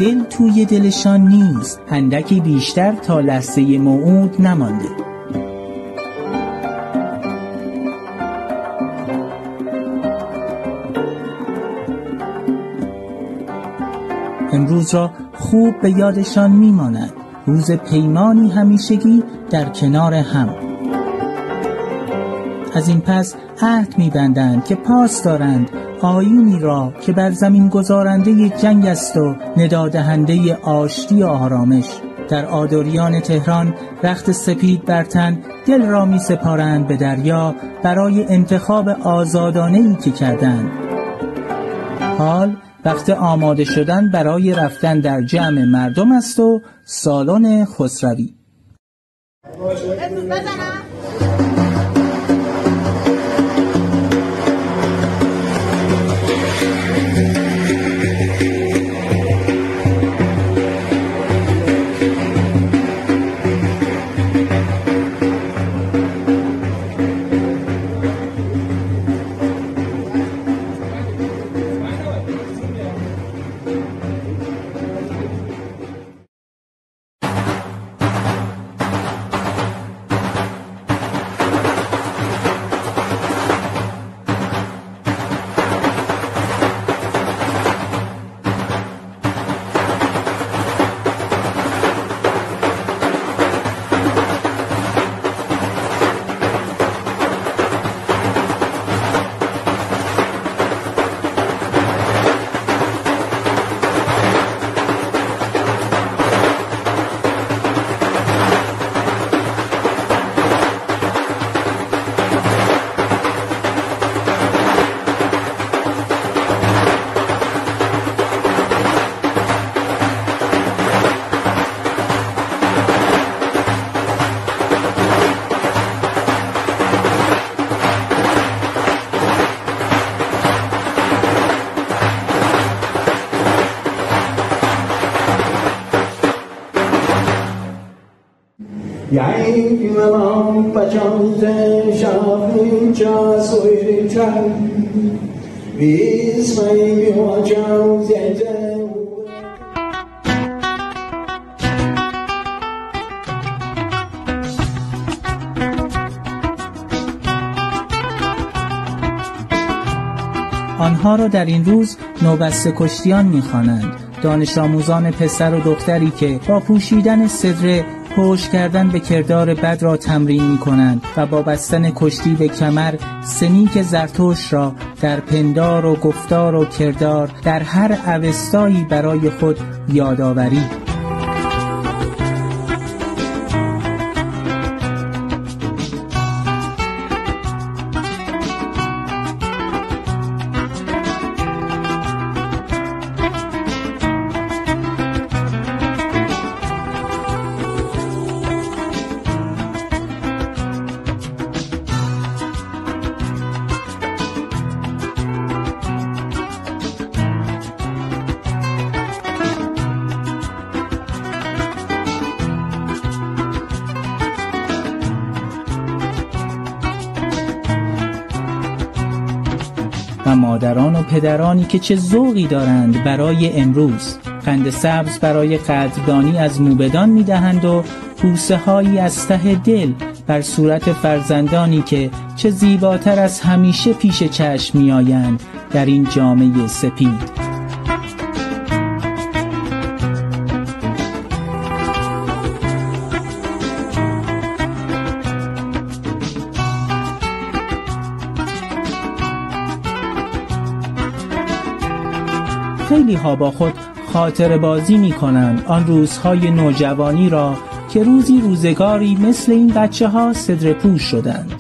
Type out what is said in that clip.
دل توی دلشان نیست، اندکی بیشتر تا لحظه موعود نمانده. امروز را خوب به یادشان میماند، روز پیمانی همیشگی در کنار هم. از این پس عهد می‌بندند که پاس دارند آیینی را که بر زمین گذارنده جنگ است و ندادهنده آشتی و آرامش. در آدوریان تهران رخت سپید بر تن دل را می سپارند به دریا برای انتخاب آزادانه‌ای که کردند. حال وقت آماده شدن برای رفتن در جمع مردم است و سالن خسروی. آنها را در این روز نوبسته کشتیان می‌خوانند. دانش آموزان پسر و دختری که با پوشیدن سدره پشت کردن به کردار بد را تمرین می‌کنند و با بستن کشتی به کمر سنیک زرتشت را در پندار و گفتار و کردار در هر اوستایی برای خود یادآوری. و مادران و پدرانی که چه ذوقی دارند برای امروز. قند سبز برای قدردانی از موبدان می‌دهند و بوسه هایی از ته دل بر صورت فرزندانی که چه زیباتر از همیشه پیش چشم می‌آیند در این جامعه سپید. خیلی ها با خود خاطره بازی می کنند آن روزهای نوجوانی را که روزی روزگاری مثل این بچه ها صدر پوش شدند.